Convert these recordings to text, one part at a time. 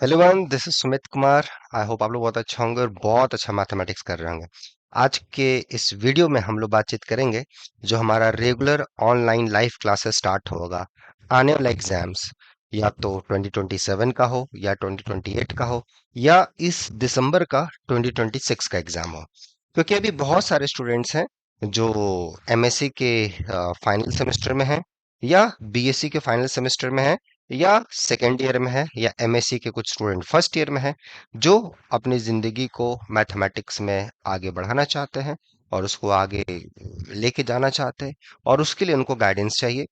Hello one, this is Sumit Kumar. I hope आप लोग बहुत अच्छा होंगे और बहुत अच्छा मैथमेटिक्स कर रहे होंगे। आज के इस वीडियो में हम लोग बातचीत करेंगे जो हमारा regular online live classes start होगा आने वाला एग्जाम्स, या तो 2027 का हो या 2028 का हो या इस दिसंबर का 2026 का एग्जाम हो। क्योंकि अभी बहुत सारे स्टूडेंट्स हैं जो एमएससी के फाइनल सेमेस्टर में हैं, या बीएससी के फाइनल सेमेस्टर में हैं, या सेकेंड ईयर में है, या एमएससी के कुछ स्टूडेंट फर्स्ट ईयर में है, जो अपनी जिंदगी को मैथमेटिक्स में आगे बढ़ाना चाहते हैं और उसको आगे लेके जाना चाहते हैं, और उसके लिए उनको गाइडेंस चाहिए।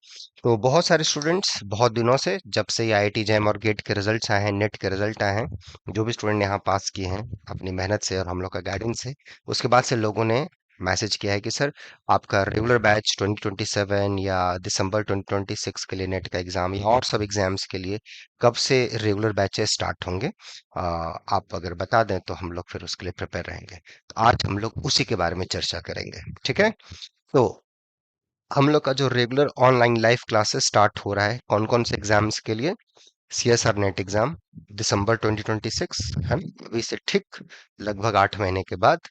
तो बहुत सारे स्टूडेंट्स बहुत दिनों से, जब से ये आईआईटी जैम और गेट के रिजल्ट्स आए हैं, नेट के रिजल्ट आए हैं, जो भी स्टूडेंट यहाँ पास किए हैं अपनी मेहनत से और हम लोग का गाइडेंस से, उसके बाद से लोगों ने मैसेज किया है कि सर, आपका रेगुलर बैच 2027 या दिसंबर 2026 के लिए नेट का एग्जाम या और सब एग्जाम्स के लिए कब से रेगुलर बैचेस स्टार्ट होंगे, आप अगर बता दें तो हम लोग फिर उसके लिए प्रिपेयर रहेंगे। तो आज हम लोग उसी के बारे में चर्चा करेंगे, ठीक है। तो हम लोग का जो regular online live classes start हो रहा है कौन कौन से एग्जाम्स के लिए, सीएसआर नेट एग्जाम दिसंबर 2026 है ना? अभी से ठीक लगभग 8 महीने के बाद,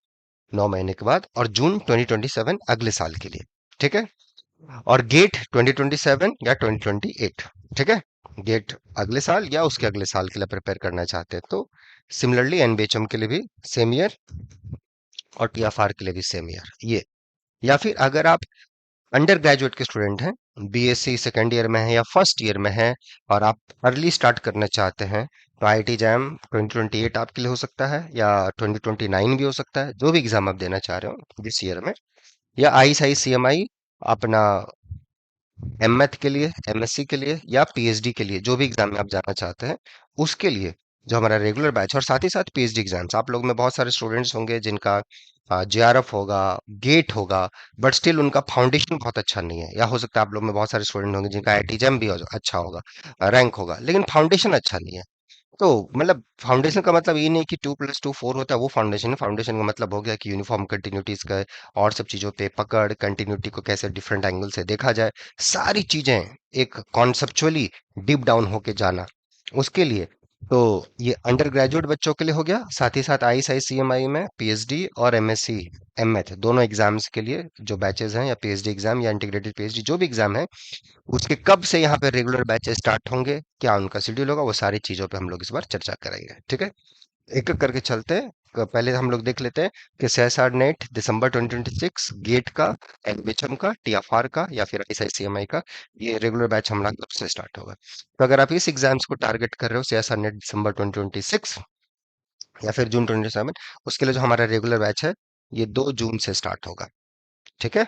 9 महीने के बाद, और जून 2027 अगले साल के लिए, ठीक है। और गेट 2027 या 2028, ठीक है। गेट अगले साल या उसके अगले साल के लिए प्रिपेयर करना चाहते हैं तो सिमिलरली एनबीएचएम के लिए भी सेम ईयर, और टीएफआर के लिए भी सेम ईयर ये। या फिर अगर आप अंडर ग्रेजुएट के स्टूडेंट हैं, बीएससी सेकेंड ईयर में है या फर्स्ट ईयर में है, और आप अर्ली स्टार्ट करना चाहते हैं, तो आईआईटी जैम 2028 आपके लिए हो सकता है, या 2029 भी हो सकता है, जो भी एग्जाम आप देना चाह रहे हो दिस ईयर में। या आईसीआईसीएमआई अपना एमएथ के लिए, एमएससी के लिए, या पीएचडी के लिए, जो भी एग्जाम में आप जाना चाहते हैं उसके लिए जो हमारा रेगुलर बैच, और साथ ही साथ पीएचडी एग्जाम्स, आप लोग में बहुत सारे स्टूडेंट्स होंगे जिनका जेआरएफ होगा, गेट होगा, बट स्टिल उनका फाउंडेशन बहुत अच्छा नहीं है। या हो सकता है आप लोग में बहुत सारे स्टूडेंट होंगे जिनका आईआईटी जेम भी अच्छा होगा, रैंक होगा, लेकिन फाउंडेशन अच्छा नहीं है। तो मतलब फाउंडेशन का मतलब ये नहीं कि 2+2 4 होता है वो फाउंडेशन है। फाउंडेशन का मतलब हो गया कि यूनिफॉर्म कंटिन्यूटीज का और सब चीजों पे पकड़, कंटिन्यूटी को कैसे डिफरेंट एंगल से देखा जाए, सारी चीजें एक कॉन्सेप्चुअली डीप डाउन होके जाना, उसके लिए। तो ये अंडर ग्रेजुएट बच्चों के लिए हो गया। साथ ही साथ आईसीआईसीएमआई में पीएचडी और एमएससी, एमएथ दोनों एग्जाम्स के लिए जो बैचेस हैं, या पीएचडी एग्जाम या इंटीग्रेटेड पीएचडी जो भी एग्जाम है, उसके कब से यहाँ पे रेगुलर बैचेस स्टार्ट होंगे, क्या उनका शेड्यूल होगा, वो सारी चीजों पे हम लोग इस बार चर्चा करेंगे, ठीक है। एक एक करके चलते हैं। पहले हम लोग देख लेते हैं कि सीएसआर नेट दिसंबर 2026 गेट का, एनबीएचएम का, टीएफआर का, या फिर आईसीआईसीएमआई का ये रेगुलर बैच हमारा कब से स्टार्ट होगा। तो अगर आप इस एग्जाम्स को टारगेट कर रहे हो, सीएसआर नेट दिसंबर 2026 या फिर जून 2027, उसके लिए जो हमारा रेगुलर बैच है ये 2 जून से स्टार्ट होगा, ठीक है।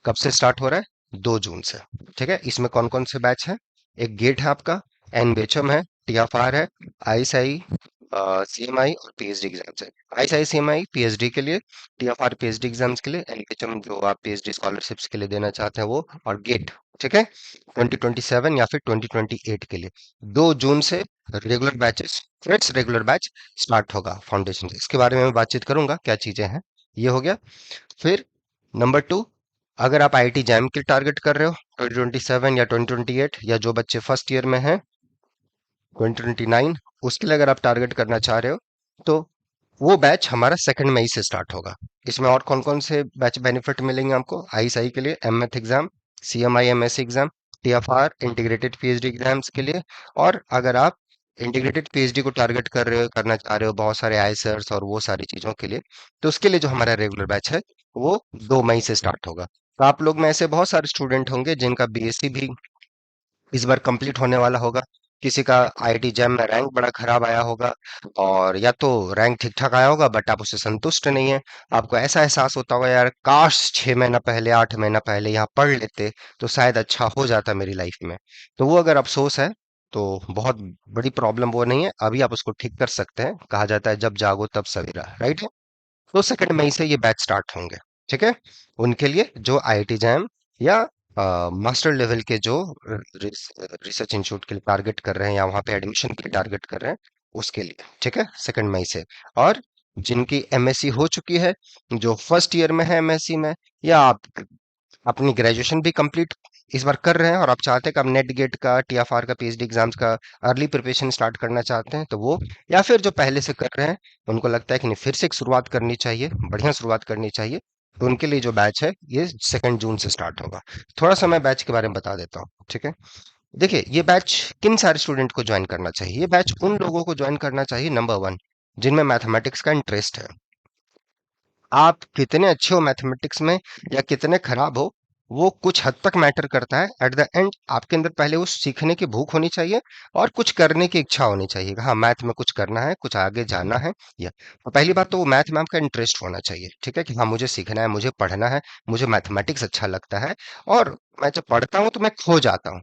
कब से स्टार्ट हो रहा है? 2 जून से, ठीक है। इसमें कौन कौन से बैच हैं? एक गेट है आपका, एनबीएचएम है, टीएफआर है, आईएसआई, सीएमआई और पीएचडी एग्जाम्स है। आईएसआई सीएमआई पीएचडी के लिए, टीएफआर पीएचडी एग्जाम्स के लिए, एनबीएचएम जो आप पीएचडी स्कॉलरशिप्स के लिए देना चाहते हैं वो, और गेट, ठीक है, 2027 या फिर 2028 के लिए 2 जून से regular batches, fresh regular batch start होगा फाउंडेशन से। इसके बारे में मैं बातचीत करूंगा क्या चीजें हैं। ये हो गया। फिर नंबर 2, अगर आप आईआईटी जैम की टारगेट कर रहे हो 2027 या 2028, या जो बच्चे फर्स्ट ईयर में हैं 2029, उसके लिए अगर आप टारगेट करना चाह रहे हो, तो वो बैच हमारा 2 मई से स्टार्ट होगा। इसमें और कौन कौन से बैच बेनिफिट मिलेंगे आपको? आईएसआई के लिए mth exam, CMI MSc exam, TFR integrated PhD exams के लिए। और अगर आप इंटीग्रेटेड पीएचडी को टारगेट कर रहे हो, करना चाह रहे हो बहुत सारे आईसर्स और वो सारी चीजों के लिए, तो उसके लिए जो हमारा रेगुलर बैच है वो 2 मई से स्टार्ट होगा। तो आप लोग में ऐसे बहुत सारे स्टूडेंट होंगे जिनका बीएससी भी इस बार कंप्लीट होने वाला होगा। किसी का आईआईटी जैम में रैंक बड़ा खराब आया होगा, और या तो रैंक ठीक ठाक आया होगा बट आप उससे संतुष्ट नहीं है। आपको ऐसा एहसास होता होगा, यार काश 6 महीना पहले, 8 महीना पहले यहाँ पढ़ लेते तो शायद अच्छा हो जाता मेरी लाइफ में। तो वो अगर अफसोस है तो बहुत बड़ी प्रॉब्लम वो नहीं है, अभी आप उसको ठीक कर सकते हैं। कहा जाता है जब जागो तब सवेरा, राइट है। तो 2 मई से ये बैच स्टार्ट होंगे, ठीक है। उनके लिए जो आईआईटी जैम या मास्टर लेवल के जो रिसर्च इंस्टीट्यूट के लिए टारगेट कर रहे हैं, या वहां पे एडमिशन के लिए टारगेट कर रहे हैं, उसके लिए, ठीक है, 2 मई से। और जिनकी एमएससी हो चुकी है, जो फर्स्ट ईयर में है एमएससी में, या आप अपनी ग्रेजुएशन भी कंप्लीट इस बार कर रहे हैं और आप चाहते हैं कि आप नेट गेट का, टीएफआर का, पीएचडी एग्जाम्स का अर्ली प्रिपरेशन स्टार्ट करना चाहते हैं तो वो, या फिर जो पहले से कर रहे हैं उनको लगता है कि नहीं फिर से एक शुरुआत करनी चाहिए, बढ़िया शुरुआत करनी चाहिए, तो उनके लिए जो बैच है ये 2 जून से स्टार्ट होगा। थोड़ा सा मैं बैच के बारे में बता देता हूँ, ठीक है। देखिए ये बैच किन सारे स्टूडेंट को ज्वाइन करना चाहिए, ये बैच उन लोगों को ज्वाइन करना चाहिए, नंबर वन, जिनमें मैथमेटिक्स का इंटरेस्ट है। आप कितने अच्छे हो मैथमेटिक्स में या कितने खराब हो, वो कुछ हद तक मैटर करता है। एट द एंड आपके अंदर पहले वो सीखने की भूख होनी चाहिए और कुछ करने की इच्छा होनी चाहिए कि हाँ मैथ में कुछ करना है, कुछ आगे जाना है। या तो पहली बात तो वो मैथ में आपका इंटरेस्ट होना चाहिए, ठीक है, कि हाँ मुझे सीखना है, मुझे पढ़ना है, मुझे मैथमेटिक्स अच्छा लगता है और मैं जब पढ़ता हूँ तो मैं खो जाता हूँ।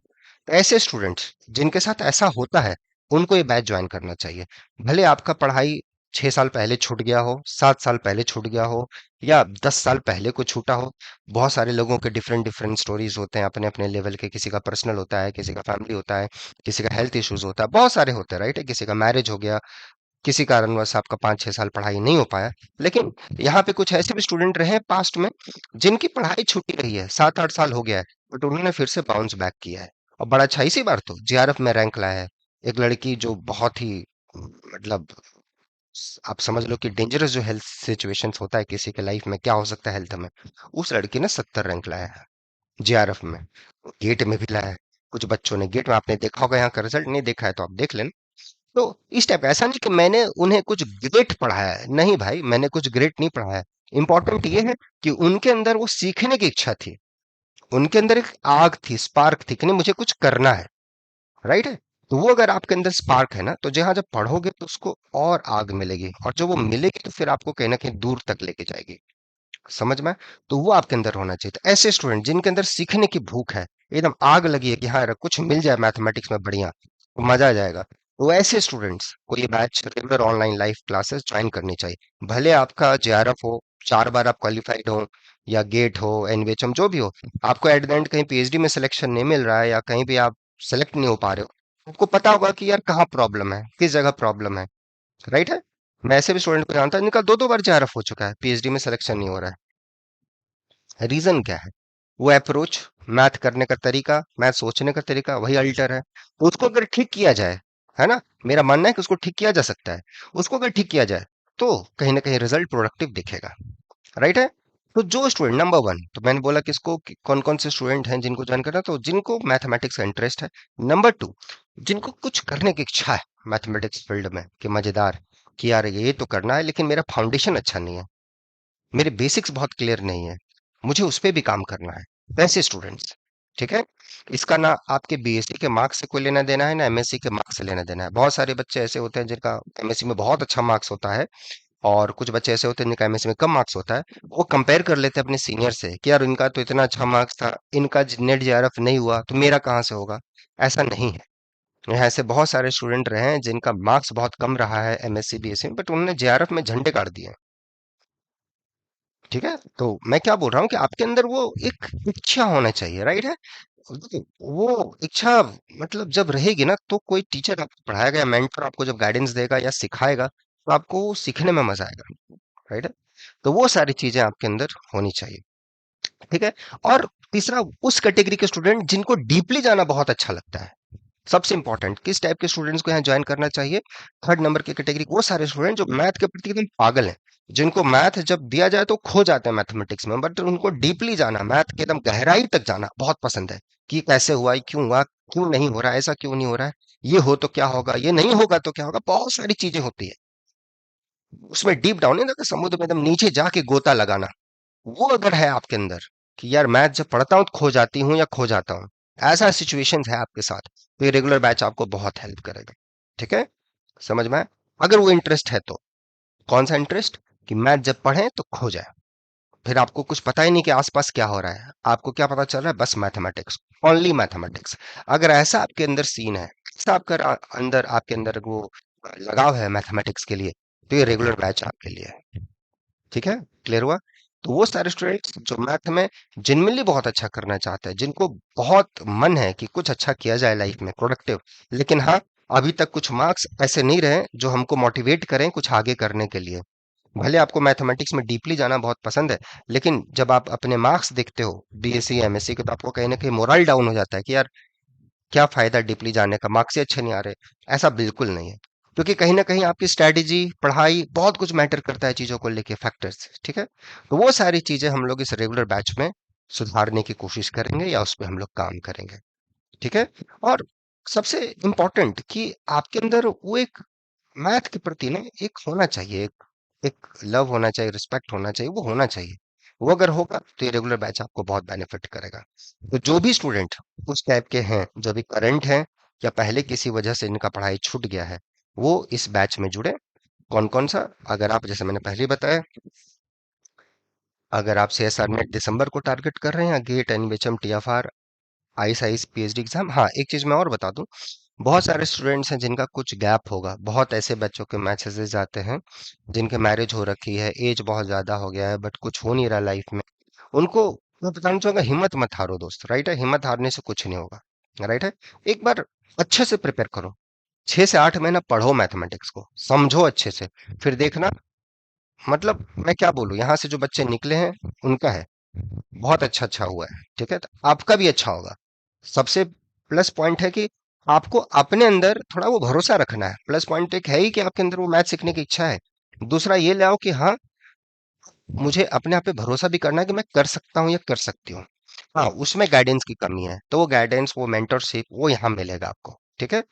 तो ऐसे स्टूडेंट्स जिनके साथ ऐसा होता है उनको ये बैच ज्वाइन करना चाहिए। भले आपका पढ़ाई 6 साल पहले छूट गया हो, 7 साल पहले छूट गया हो, या 10 साल पहले को छूटा हो। बहुत सारे लोगों के डिफरेंट डिफरेंट स्टोरीज होते हैं अपने अपने लेवल के, किसी का पर्सनल होता है, किसी का फैमिली होता है, किसी का हेल्थ इश्यूज होता है, बहुत सारे होते हैं, राइट है, किसी का मैरिज हो गया, किसी कारणवश आपका 5-6 साल पढ़ाई नहीं हो पाया। लेकिन यहाँ पे कुछ ऐसे भी स्टूडेंट रहे पास्ट में जिनकी पढ़ाई छूटी रही है, 7-8 साल हो गया है, बट उन्होंने फिर से बाउंस बैक किया है और बड़ा अच्छा, इसी बार तो जेआरएफ में रैंक लाया है। एक लड़की जो बहुत ही मतलब आप समझ लो कि डेंजरस जो हेल्थ सिचुएशंस होता है किसी के लाइफ में, क्या हो सकता है हेल्थ में, उस लड़की ने 70 रैंक लाया है जेआरएफ में। गेट में भी लाया है। कुछ बच्चों ने गेट में, आपने देखा होगा, यहाँ का रिजल्ट नहीं देखा है तो आप देख लेना। तो इस टाइप, ऐसा नहीं कि मैंने उन्हें कुछ ग्रेट पढ़ाया है, नहीं भाई, मैंने कुछ ग्रेट नहीं पढ़ाया है। इंपॉर्टेंट ये है कि उनके अंदर वो सीखने की इच्छा थी, उनके अंदर एक आग थी, स्पार्क थी कि नहीं मुझे कुछ करना है, राइट है। तो वो अगर आपके अंदर स्पार्क है ना, तो जहां जब पढ़ोगे तो उसको और आग मिलेगी, और जो वो मिलेगी तो फिर आपको कहीं ना कहीं दूर तक लेके जाएगी, समझ में। तो वो आपके अंदर होना चाहिए। तो ऐसे स्टूडेंट जिनके अंदर सीखने की भूख है, एकदम आग लगी है कि हाँ यार कुछ मिल जाए मैथमेटिक्स में बढ़िया, तो मजा आ जाएगा, तो ऐसे स्टूडेंट्स को ये batch regular online live classes join करनी चाहिए। भले आपका जेआरएफ हो, 4 बार आप क्वालिफाइड हो, या गेट हो, एनवीएचएम जो भी हो, आपको एट द एंड कहीं पीएचडी में सिलेक्शन नहीं मिल रहा है या कहीं भी आप सेलेक्ट नहीं हो पा रहे हो, आपको पता होगा कि यार कहाँ प्रॉब्लम है, किस जगह प्रॉब्लम है, राइट है। मैं ऐसे भी स्टूडेंट को जानता हूं जिनका 2-2 बार जेआरएफ हो चुका है, पीएचडी में सिलेक्शन नहीं हो रहा है। रीजन क्या है? वो अप्रोच, मैथ करने का तरीका, मैथ सोचने का तरीका वही अल्टर है। तो उसको अगर ठीक किया जाए, है ना, मेरा मानना है कि उसको ठीक किया जा सकता है, उसको अगर ठीक किया जाए तो कहीं ना कहीं रिजल्ट प्रोडक्टिव दिखेगा, राइट है। तो जो स्टूडेंट नंबर वन, तो मैंने बोला कि इसको कौन कौन से स्टूडेंट हैं जिनको ज्वाइन करना, तो जिनको मैथमेटिक्स का इंटरेस्ट है। नंबर टू, जिनको कुछ करने की इच्छा है मैथमेटिक्स फील्ड में, कि मजेदार, कि यार ये तो करना है लेकिन मेरा फाउंडेशन अच्छा नहीं है, मेरे बेसिक्स बहुत क्लियर नहीं है, मुझे उस पे भी काम करना है, वैसे स्टूडेंट्स, ठीक है। इसका ना आपके बीएससी के मार्क्स से कोई लेना देना है, ना एमएससी के मार्क्स से लेना देना है। बहुत सारे बच्चे ऐसे होते हैं जिनका एमएससी में बहुत अच्छा मार्क्स होता है, और कुछ बच्चे ऐसे होते हैं जिनका एमएससी में कम मार्क्स होता है। वो कंपेयर कर लेते हैं अपने सीनियर से कि यार इनका तो इतना अच्छा मार्क्स था, इनका नेट जेआरएफ नहीं हुआ तो मेरा कहाँ से होगा। ऐसा नहीं है। यहाँ ऐसे बहुत सारे स्टूडेंट रहे हैं जिनका मार्क्स बहुत कम रहा है एमएससी बीएससी में, बट उन्होंने जेआरएफ में झंडे गाड़ दिए, ठीक है। तो मैं क्या बोल रहा हूँ कि आपके अंदर वो एक इच्छा होना चाहिए, राइट है। देखिए, वो इच्छा मतलब जब रहेगी ना, तो कोई टीचर आपको पढ़ाएगा या मेंटर आपको जब गाइडेंस देगा या सिखाएगा तो आपको सीखने में मजा आएगा, राइट है। तो वो सारी चीजें आपके अंदर होनी चाहिए, ठीक है। और तीसरा, उस कैटेगरी के स्टूडेंट जिनको डीपली जाना बहुत अच्छा लगता है। सबसे इंपॉर्टेंट, किस टाइप के स्टूडेंट्स को यहाँ ज्वाइन करना चाहिए? थर्ड नंबर की कैटेगरी, वो सारे स्टूडेंट जो मैथ के प्रति एकदम पागल हैं, जिनको मैथ जब दिया जाए तो खो जाते हैं मैथमेटिक्स में, बट उनको डीपली जाना, मैथ के एकदम गहराई तक जाना बहुत पसंद है, कि कैसे हुआ, ये क्यों हुआ, क्यों नहीं हो रहा, ऐसा क्यों नहीं हो रहा है, ये हो तो क्या होगा, ये नहीं होगा तो क्या होगा, बहुत सारी चीजें होती है उसमें। डीप डाउन है ना, समुद्र में एकदम नीचे जाके गोता लगाना, वो अगर है आपके अंदर कि यार मैथ जब पढ़ता हूँ तो खो जाती हूँ या खो जाता हूँ, ऐसा सिचुएशन है आपके साथ, तो ये रेगुलर बैच आपको बहुत हेल्प करेगा, ठीक है। समझ में आया? अगर वो इंटरेस्ट है तो, कौन सा इंटरेस्ट, कि मैथ जब पढ़े तो खो जाए, फिर आपको कुछ पता ही नहीं कि आसपास क्या हो रहा है, आपको क्या पता चल रहा है, बस मैथमेटिक्स, ओनली मैथमेटिक्स। अगर ऐसा आपके अंदर सीन है, ऐसा आपका अंदर, आपके अंदर वो लगाव है मैथमेटिक्स के लिए, तो ये रेगुलर बैच आपके लिए है, ठीक है। क्लियर हुआ? तो वो सारे स्टूडेंट्स जो मैथ में जेन्युइनली बहुत अच्छा करना चाहते हैं, जिनको बहुत मन है कि कुछ अच्छा किया जाए लाइफ में, प्रोडक्टिव, लेकिन हाँ अभी तक कुछ मार्क्स ऐसे नहीं रहे जो हमको मोटिवेट करें कुछ आगे करने के लिए, भले आपको मैथमेटिक्स में डीपली जाना बहुत पसंद है, लेकिन जब आप अपने मार्क्स देखते हो बीएससी एमएससी के, तो आपको कहीं ना कहीं मोरल डाउन हो जाता है कि यार क्या फायदा डीपली जाने का, मार्क्स ही अच्छे नहीं आ रहे। ऐसा बिल्कुल नहीं है, क्योंकि कहीं ना कहीं आपकी स्ट्रैटेजी, पढ़ाई, बहुत कुछ मैटर करता है चीजों को लेके, फैक्टर्स, ठीक है। तो वो सारी चीजें हम लोग इस रेगुलर बैच में सुधारने की कोशिश करेंगे, या उस पर हम लोग काम करेंगे, ठीक है। और सबसे इम्पोर्टेंट कि आपके अंदर वो एक मैथ के प्रति ना एक होना चाहिए, एक लव होना चाहिए, रिस्पेक्ट होना चाहिए, वो होना चाहिए। वो अगर होगा तो ये रेगुलर बैच आपको बहुत बेनिफिट करेगा। तो जो भी स्टूडेंट उस टाइप के हैं, जो भी करंट हैं, या पहले किसी वजह से इनका पढ़ाई छूट गया है, वो इस बैच में जुड़े। कौन कौन सा? अगर आप, जैसे मैंने पहले ही बताया, अगर आप सीएसआर नेट दिसंबर को टारगेट कर रहे हैं, या GATE, NBHM, TFR, ISIS, PhD exam. हाँ, एक चीज मैं और बता दूं, बहुत सारे स्टूडेंट्स हैं जिनका कुछ गैप होगा। बहुत ऐसे बच्चों के मैसेजेस आते हैं जिनके मैरिज हो रखी है, एज बहुत ज्यादा हो गया है, बट कुछ हो नहीं रहा लाइफ में। उनको मैं बताना चाहूंगा, हिम्मत मत हारो दोस्त, राइट है। हिम्मत हारने से कुछ नहीं होगा, राइट है। एक बार अच्छे से प्रिपेयर करो, 6 से 8 महीना पढ़ो मैथमेटिक्स को, समझो अच्छे से, फिर देखना। मतलब मैं क्या बोलूं, यहाँ से जो बच्चे निकले हैं उनका है बहुत अच्छा अच्छा हुआ है, ठीक है। तो आपका भी अच्छा होगा। सबसे प्लस पॉइंट है कि आपको अपने अंदर थोड़ा वो भरोसा रखना है। प्लस पॉइंट एक है ही कि आपके अंदर वो मैथ सीखने की इच्छा है। दूसरा ये ले आओ कि हाँ, मुझे अपने आप पे भरोसा भी करना है कि मैं कर सकता हूँ या कर सकती हूँ। हाँ, उसमें गाइडेंस की कमी है, तो वो गाइडेंस, वो मेंटरशिप, वो यहाँ मिलेगा आपको, ठीक है।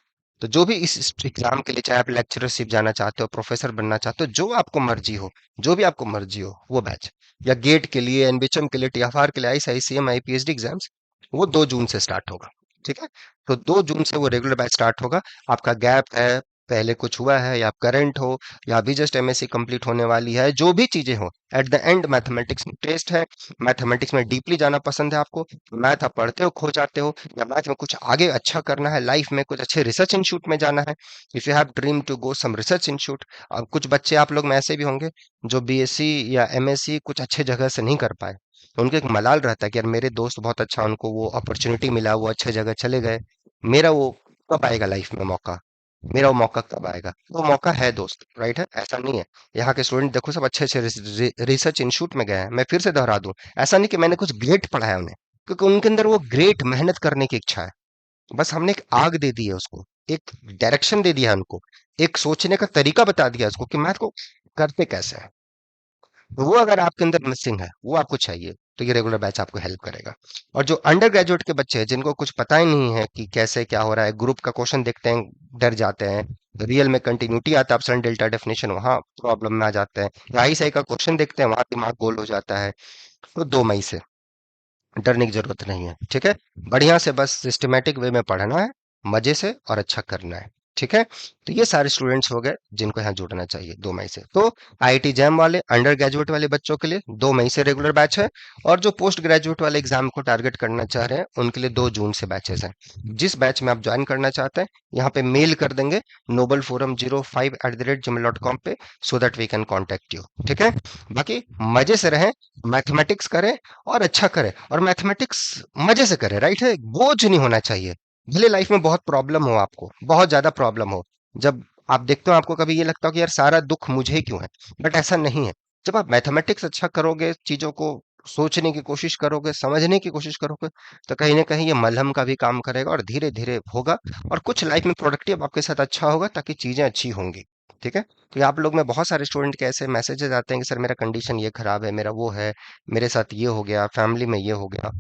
तो जो भी इस एग्जाम के लिए, चाहे आप लेक्चरशिप जाना चाहते हो, प्रोफेसर बनना चाहते हो, जो आपको मर्जी हो, जो भी आपको मर्जी हो, वो बैच, या गेट के लिए, एनबीएचएम के लिए, टीएफआर के लिए, आईसीएम, आईपीएचडी एग्जाम्स, वो 2 जून से स्टार्ट होगा, ठीक है। तो 2 जून से वो रेगुलर बैच स्टार्ट होगा। आपका गैप है, पहले कुछ हुआ है, या आप करंट हो, या अभी जस्ट एमएससी कंप्लीट होने वाली है, जो भी चीजें हो, एट द एंड मैथमेटिक्स में टेस्ट है। मैथमेटिक्स में डीपली जाना पसंद है आपको, मैथ आप पढ़ते हो, खो जाते हो, या मैथ में कुछ आगे अच्छा करना है लाइफ में, कुछ अच्छे रिसर्च इंस्टीट्यूट में जाना है, if you have dream to go some research institute. कुछ बच्चे आप लोग में ऐसे भी होंगे जो बीएससी या एमएससी कुछ अच्छे जगह से नहीं कर पाए, तो उनको एक मलाल रहता है कि यार मेरे दोस्त बहुत अच्छा, उनको वो अपॉर्चुनिटी मिला, वो अच्छे जगह चले गए, मेरा वो कब आएगा लाइफ में मौका, मेरा वो मौका कब आएगा। वो मौका है दोस्त, राइट है, ऐसा नहीं है। यहाँ के स्टूडेंट देखो सब अच्छे अच्छे रिसर्च इंस्टीट्यूट में गए हैं। मैं फिर से दोहरा दूं, ऐसा नहीं कि मैंने कुछ ग्रेट पढ़ा है उन्हें, क्योंकि उनके अंदर वो ग्रेट मेहनत करने की इच्छा है। बस हमने एक आग दे दी है उसको, एक डायरेक्शन दे दिया है उनको, एक सोचने का तरीका बता दिया उसको कि मैथ को करते कैसे है। तो वो अगर आपके अंदर मिसिंग है, वो आपको चाहिए, तो ये रेगुलर बैच आपको हेल्प करेगा। और जो अंडर ग्रेजुएट के बच्चे हैं जिनको कुछ पता ही नहीं है कि कैसे क्या हो रहा है, ग्रुप का क्वेश्चन देखते हैं, डर जाते हैं, रियल में कंटिन्यूटी आता है, अपसंड डेल्टा डेफिनेशन, वहां प्रॉब्लम में आ जाते हैं, आई सही का क्वेश्चन देखते हैं, वहां दिमाग गोल हो जाता है। तो 2 मई से डरने की जरूरत नहीं है, ठीक है। बढ़िया से बस सिस्टमेटिक वे में पढ़ना है, मजे से और अच्छा करना है, ठीक है। तो ये सारे स्टूडेंट्स हो गए जिनको यहाँ जुड़ना चाहिए 2 मई से। तो आईआईटी जैम वाले अंडर ग्रेजुएट वाले बच्चों के लिए 2 मई से रेगुलर बैच है, और जो पोस्ट ग्रेजुएट वाले एग्जाम को टारगेट करना चाह रहे हैं उनके लिए 2 जून से बैचेस हैं। जिस बैच में आप ज्वाइन करना चाहते हैं, यहाँ पे मेल कर देंगे noble forum05@gmail.com पे, so that we can contact you, ठीक है। बाकी मजे से रहें, मैथमेटिक्स करें, और अच्छा करे, और मैथमेटिक्स मजे से करे, राइट है। बोझ नहीं होना चाहिए। भले लाइफ में बहुत प्रॉब्लम हो, आपको बहुत ज्यादा प्रॉब्लम हो, जब आप देखते हो आपको कभी ये लगता हो कि यार सारा दुख मुझे ही क्यों है, बट ऐसा नहीं है। जब आप मैथमेटिक्स अच्छा करोगे, चीजों को सोचने की कोशिश करोगे, समझने की कोशिश करोगे, तो कहीं ना कहीं ये मलहम का भी काम करेगा, और धीरे धीरे होगा, और कुछ लाइफ में प्रोडक्टिव आपके साथ अच्छा होगा, ताकि चीजें अच्छी होंगी, ठीक है। तो ये आप लोग में बहुत सारे स्टूडेंट के ऐसे मैसेजेस आते हैं कि सर मेरा कंडीशन ये खराब है, मेरा वो है, मेरे साथ ये हो गया, फैमिली में ये हो गया।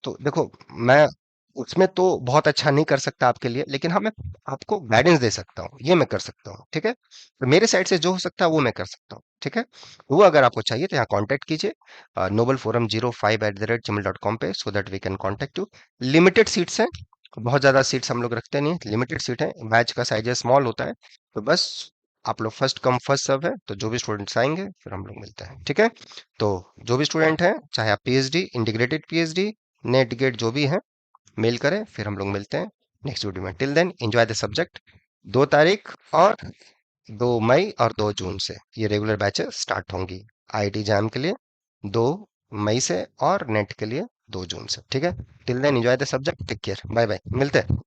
तो देखो, मैं उसमें तो बहुत अच्छा नहीं कर सकता आपके लिए, लेकिन हाँ, मैं आपको गाइडेंस दे सकता हूँ, ये मैं कर सकता हूँ, ठीक है। तो मेरे साइड से जो हो सकता है वो मैं कर सकता हूँ, ठीक है। वो अगर आपको चाहिए तो यहाँ कांटेक्ट कीजिए, noble forum05@gmail.com पे, so that we can contact you. Limited seats हैं, बहुत ज्यादा सीट्स हम लोग रखते नहीं है, लिमिटेड सीट है, बैच का साइज स्मॉल होता है। तो बस आप लोग फर्स्ट कम फर्स्ट सर्व है, तो जो भी स्टूडेंट्स आएंगे फिर हम लोग मिलते हैं, ठीक है। तो जो भी स्टूडेंट हैं, चाहे आप PhD, integrated PhD, NET GATE जो भी है, मेल करें, फिर हम लोग मिलते हैं नेक्स्ट वीडियो में। Till then enjoy the subject. 2 तारीख और 2 मई और 2 जून से ये रेगुलर बैचेस स्टार्ट होंगी आईआईटी जैम के लिए, 2 मई से, और नेट के लिए 2 जून से, ठीक है। Till then enjoy the subject, take care, bye bye, मिलते हैं।